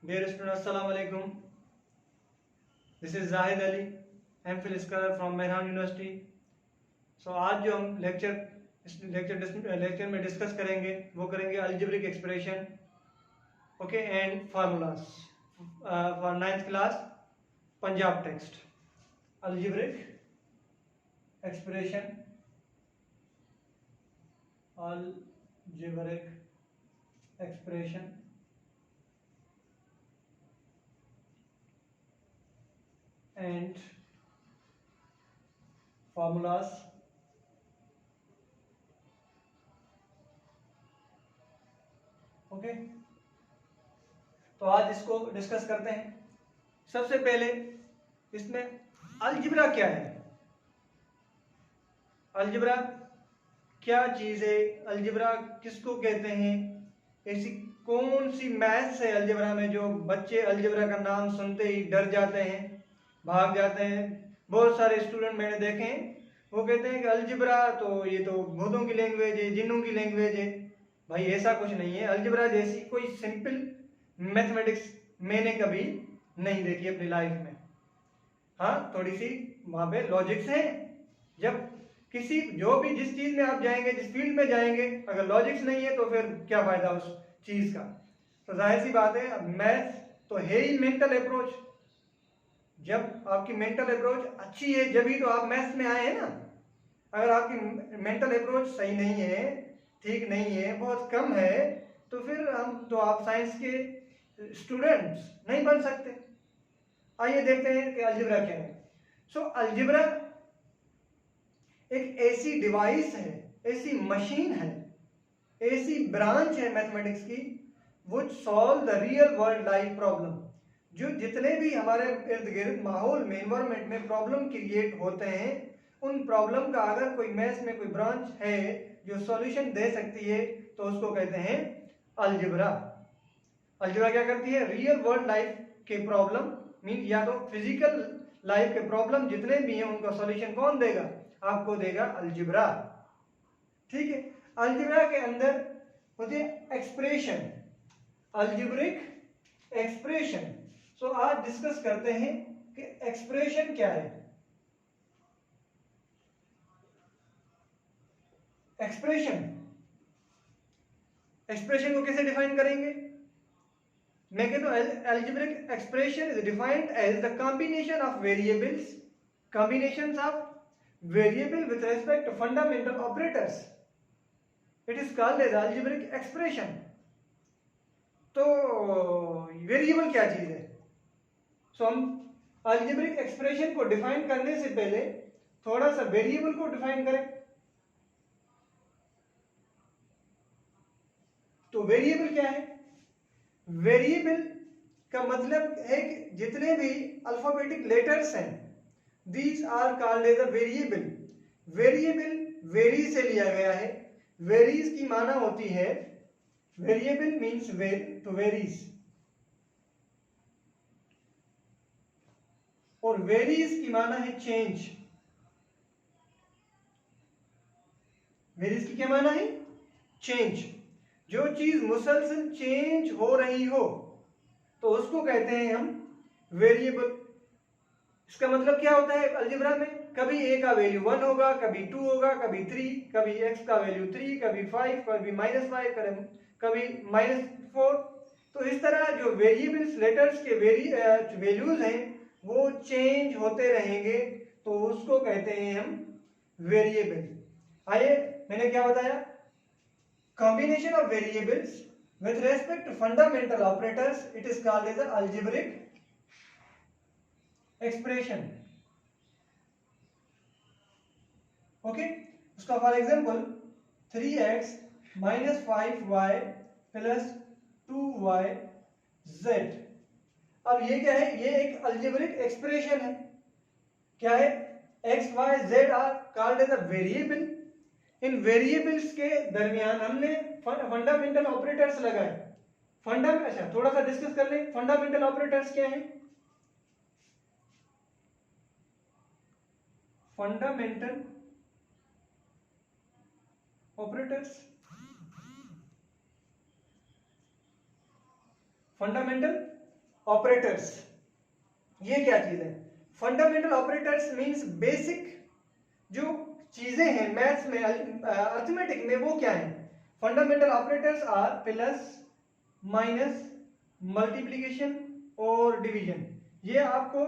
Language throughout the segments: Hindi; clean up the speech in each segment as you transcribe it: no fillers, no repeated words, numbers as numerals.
Dear students, Assalamu alaikum. This is Zahid Ali, MPhil scholar from Mehran university. So आज जो हम लेक्चर में डिस्कस करेंगे वो करेंगे algebraic expression okay and formulas for 9th class Punjab text. Algebraic expression and formulas. Okay तो आज इसको डिस्कस करते हैं. सबसे पहले इसमें अलजेब्रा क्या है, अलजेब्रा क्या चीज है, अलजेब्रा किसको कहते हैं, ऐसी कौन सी मैथ्स है अलजेब्रा में जो बच्चे अलजेब्रा का नाम सुनते ही डर जाते हैं, भाग जाते हैं. बहुत सारे स्टूडेंट मैंने देखे हैं वो कहते हैं कि अलजेब्रा तो ये तो भूतों की लैंग्वेज है, जिन्नों की लैंग्वेज है. भाई ऐसा कुछ नहीं है. अलजेब्रा जैसी कोई सिंपल मैथमेटिक्स मैंने कभी नहीं देखी अपनी लाइफ में. हाँ, थोड़ी सी वहां पे लॉजिक्स है. जब किसी जो भी जिस चीज में आप जाएंगे, जिस फील्ड में जाएंगे, अगर लॉजिक्स नहीं है तो फिर क्या फायदा उस चीज का. तो जाहिर सी बात है, मैथ तो है ही मेंटल अप्रोच. जब आपकी मेंटल अप्रोच अच्छी है जब ही तो आप मैथ्स में आए हैं ना. अगर आपकी मेंटल अप्रोच सही नहीं है, ठीक नहीं है, बहुत कम है, तो फिर आप साइंस के स्टूडेंट्स नहीं बन सकते. आइए देखते हैं कि अलजेब्रा क्या है. सो अलजेब्रा एक ऐसी डिवाइस है, ऐसी मशीन है, ऐसी ब्रांच है मैथमेटिक्स की which solve the real world life problem. जो जितने भी हमारे इर्द गिर्द माहौल में, एनवायरमेंट में प्रॉब्लम क्रिएट होते हैं, उन प्रॉब्लम का अगर कोई मैथ्स में कोई ब्रांच है जो सॉल्यूशन दे सकती है तो उसको कहते हैं अलजेब्रा. अलजेब्रा क्या करती है, रियल वर्ल्ड लाइफ के प्रॉब्लम मीन या तो फिजिकल लाइफ के प्रॉब्लम जितने भी हैं उनका सॉल्यूशन कौन देगा, आपको देगा अलजेब्रा. ठीक है. अलजेब्रा के अंदर होती है एक्सप्रेशन, अलजेब्रिक एक्सप्रेशन. सो आज डिस्कस करते हैं कि एक्सप्रेशन क्या है. एक्सप्रेशन को कैसे डिफाइन करेंगे. मैं कहता हूं algebraic expression is defined as the combination of variables, combinations of variable with respect to fundamental operators. It is called as algebraic expression. तो वेरिएबल क्या चीज है. सो हम अलजेब्रिक एक्सप्रेशन को डिफाइन करने से पहले थोड़ा सा वेरिएबल को डिफाइन करें. तो वेरिएबल क्या है. वेरिएबल का मतलब है कि जितने भी अल्फाबेटिक लेटर्स हैं, these are called as a variable. Variable vary से लिया गया है. वेरीज की माना होती है, वेरिएबल मीन्स टू वेरीज, और वेरीज की माना है चेंज. वेरीज की क्या माना है, चेंज. जो चीज मुसलसल चेंज हो रही हो तो उसको कहते हैं हम वेरिएबल. इसका मतलब क्या होता है अलजेब्रा में, कभी a का वैल्यू 1 होगा, कभी 2 होगा, कभी 3, कभी x का वैल्यू 3, कभी 5, कभी -5, कभी -4. तो इस तरह जो वेरिएबल्स लेटर्स के वैल्यूज हैं वो चेंज होते रहेंगे, तो उसको कहते हैं हम वेरिएबल. आइए, मैंने क्या बताया, combination of variables with respect to fundamental operators, it is called as an algebraic expression. Okay, उसका for example 3x minus 5y plus 2yz. अब ये क्या है, ये एक algebraic expression है. क्या है, x y z are called as a variable. In variables के दरमियान हमने फंडामेंटल ऑपरेटर्स लगाए. अच्छा, थोड़ा सा डिस्कस कर लें. फंडामेंटल ऑपरेटर्स क्या हैं. फंडामेंटल ऑपरेटर्स, फंडामेंटल ऑपरेटर्स, ये क्या चीज है? फंडामेंटल ऑपरेटर्स मींस बेसिक जो चीजें हैं मैथ्स में, अर्थमेटिक में, वो क्या है? Fundamental operators are plus, minus, multiplication और डिवीजन। ये आपको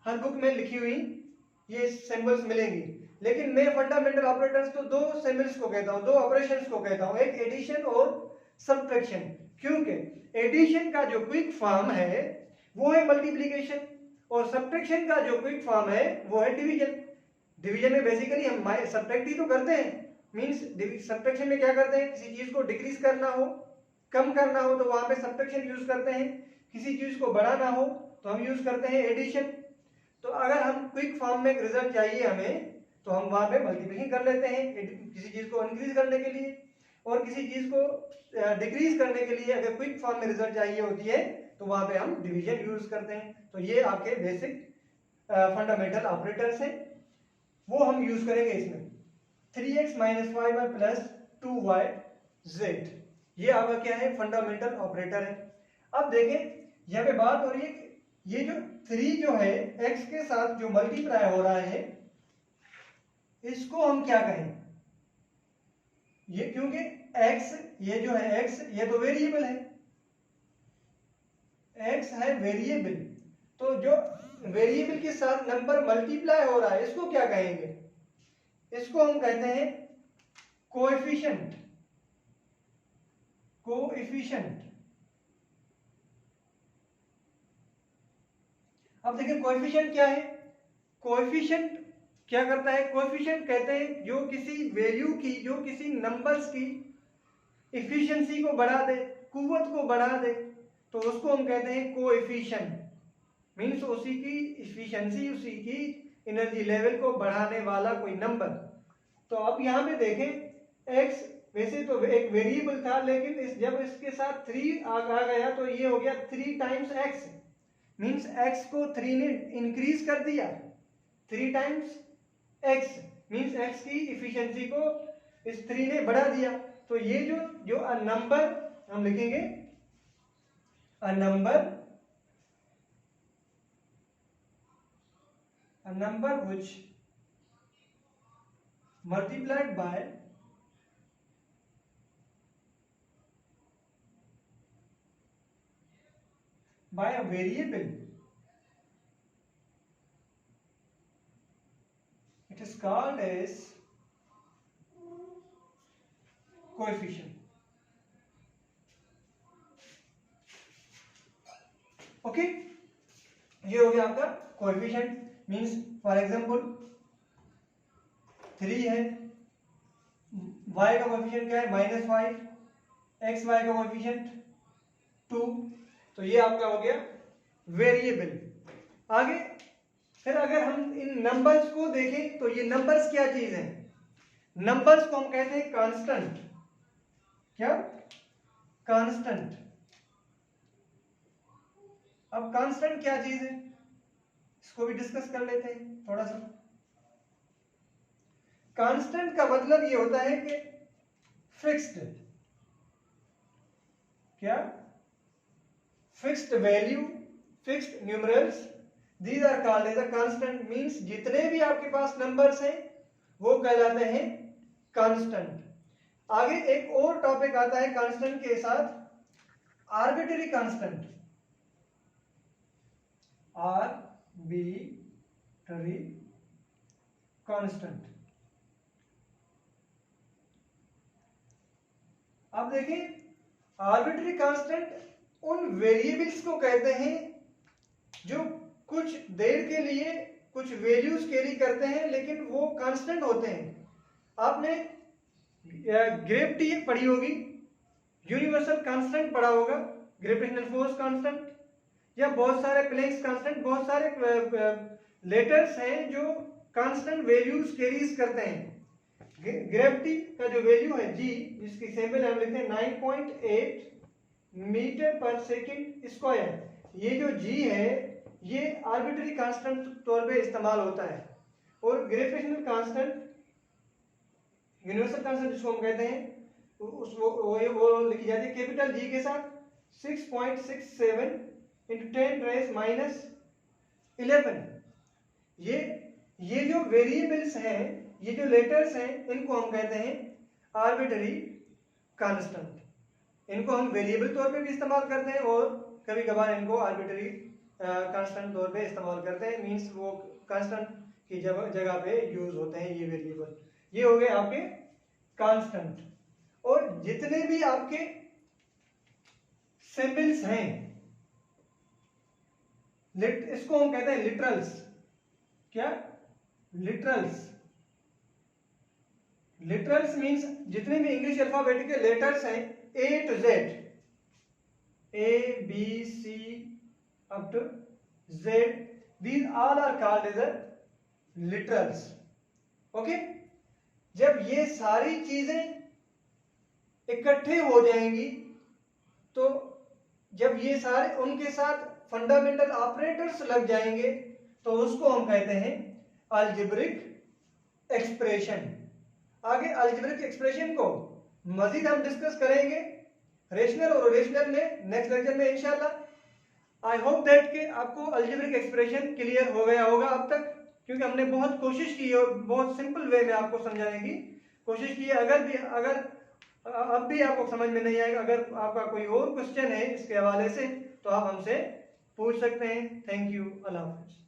हर बुक में लिखी हुई ये सिंबल्स मिलेंगी, लेकिन मैं फंडामेंटल ऑपरेटर्स तो दो सिंबल्स को कहता हूं, दो ऑपरेशंस को कहता हूं, एक एडिशन और सब्ट्रैक्शन। क्योंकि एडिशन का जो क्विक फॉर्म है वो है मल्टीप्लिकेशन, और सब्ट्रैक्शन का जो क्विक फॉर्म है वो है डिवीजन। डिवीजन में बेसिकली हम सब्ट्रैक्ट ही तो करते हैं, मींस सब्ट्रैक्शन में क्या करते हैं? किसी चीज को डिक्रीज करना हो, कम करना हो, तो वहां पे सब्ट्रैक्शन यूज करते हैं। किसी चीज को बढ़ाना हो तो हम यूज करते हैं एडिशन। तो अगर हम क्विक फॉर्म में रिजल्ट चाहिए हमें, तो हम वहां पे मल्टीप्लिकेशन कर लेते हैं किसी चीज को इंक्रीज करने के लिए, और किसी चीज को डिक्रीज करने के लिए अगर क्विक फॉर्म में रिजल्ट चाहिए होती है तो वहां पे हम डिवीजन यूज करते हैं। तो ये आपके बेसिक फंडामेंटल ऑपरेटर्स हैं, वो हम यूज करेंगे इसमें। 3x minus 5y plus 2yz, ये आपका क्या है? फंडामेंटल ऑपरेटर है। अब देखें यहाँ पे बात हो रही है, ये जो 3 जो है x के साथ जो मल्टीप्लाई हो रहा है, इसको हम क्या कहें? ये क्योंकि x, ये जो है x, ये तो वेरिएबल है, x है वेरिएबल, तो जो वेरिएबल के साथ नंबर मल्टीप्लाई हो रहा है इसको क्या कहेंगे? इसको हम कहते हैं कोएफिशिएंट। कोएफिशिएंट। अब देखिए कोएफिशिएंट क्या है? कोएफिशिएंट क्या करता है? कोएफिशिएंट कहते हैं जो किसी वैल्यू की, जो किसी नंबर्स की इफिशिएंसी को बढ़ा दे, कुव्वत को बढ़ा दे, तो उसको हम कहते हैं कोएफिशिएंट। मींस उसी की इफिशिएंसी, उसी की एनर्जी लेवल को बढ़ाने वाला कोई नंबर। तो अब यहां पे देखें x वैसे तो एक वेरिएबल था, लेकिन जब इसके साथ 3 आ गया तो ये हो गया 3 टाइम्स x, मींस x को 3 ने इंक्रीज कर दिया। 3 टाइम्स x मींस x की इफिशिएंसी को इस 3 ने बढ़ा दिया। तो ये जो अ नंबर हम लिखेंगे, a number which multiplied by a variable, it is called as coefficient. Okay, ये हो गया आपका कोएफिशिएंट। मींस फॉर एग्जांपल 3 है, y का कोएफिशिएंट क्या है? -5, x y का कोएफिशिएंट 2, तो ये आपका हो गया वेरिएबल। आगे फिर अगर हम इन नंबर्स को देखें तो ये नंबर्स क्या चीज है? नंबर्स को हम कहते हैं कांस्टेंट। क्या? कांस्टेंट। अब कांस्टेंट क्या चीज है, इसको भी डिस्कस कर लेते हैं थोड़ा सा। कांस्टेंट का मतलब ये होता है कि फिक्स्ड। क्या? Fixed value, fixed numerals, these are called as a constant. Means जितने भी आपके पास नंबर्स हैं वो कहलाते हैं कांस्टेंट। आगे एक और टॉपिक आता है कांस्टेंट के साथ, आर्बिट्ररी कांस्टेंट। Arbitrary constant. अब देखें आर्बिट्ररी कांस्टेंट उन वेरिएबल्स को कहते हैं जो कुछ देर के लिए कुछ वैल्यूज कैरी करते हैं, लेकिन वो कांस्टेंट होते हैं। आपने ग्रेविटी पढ़ी होगी, यूनिवर्सल कांस्टेंट पढ़ा होगा, ग्रेविटेशनल फोर्स कांस्टेंट, या बहुत सारे प्लैंक्स कांस्टेंट, बहुत सारे लेटर्स हैं जो कांस्टेंट वैल्यूज कैरीज करते हैं। ग्रेविटी का जो वैल्यू है g, जिसकी सैंपल हम लिखते हैं 9.8 मीटर पर सेकंड स्क्वायर, ये जो g है ये आर्बिट्ररी कांस्टेंट तौर पे इस्तेमाल होता है। और ग्रेविटेशनल कांस्टेंट, यूनिवर्सल कांस्टेंट जिसको हम कहते हैं, वो लिखी जाती है कैपिटल G के साथ 6.67 इंटू 10⁻11। ये जो वेरिएबल्स हैं, ये जो लेटर्स हैं, इनको हम कहते हैं आर्बिट्ररी कांस्टेंट। इनको हम वेरिएबल तौर पे भी इस्तेमाल करते हैं और कभी कभार इनको आर्बिट्ररी कांस्टेंट तौर पे इस्तेमाल करते हैं। मींस वो कांस्टेंट की जगह पे यूज होते हैं ये वेरिएबल। ये हो गए आपके कांस्टेंट। और जितने भी आपके सिंबल्स हैं, इसको हम कहते हैं लिटरल्स। क्या? लिटरल्स। लिटरल्स मींस जितने भी इंग्लिश अल्फाबेट के लेटर्स हैं A to Z, A B C up to Z, these all are called as a literals. Okay? जब ये सारी चीजें इकट्ठे हो जाएंगी, तो जब ये सारे उनके साथ फंडामेंटल ऑपरेटर्स लग जाएंगे, तो उसको हम कहते हैं अलजेब्रिक एक्सप्रेशन। आगे अलजेब्रिक एक्सप्रेशन को मजीद हम डिस्कस करेंगे रेशनल और रेशनल में नेक्स्ट लेक्चर में इंशाल्लाह। आई होप दैट कि आपको अलजेब्रिक एक्सप्रेशन क्लियर हो गया होगा अब तक, क्योंकि हमने बहुत कोशिश की और बहुत सिंपल वे में आपको समझाने की कोशिश की है। अगर अब भी आपको समझ में नहीं आएगा, अगर आपका कोई और क्वेश्चन है इसके हवाले से, तो आप हमसे पूछ सकते हैं। Thank you. अल्लाह हाफिज़।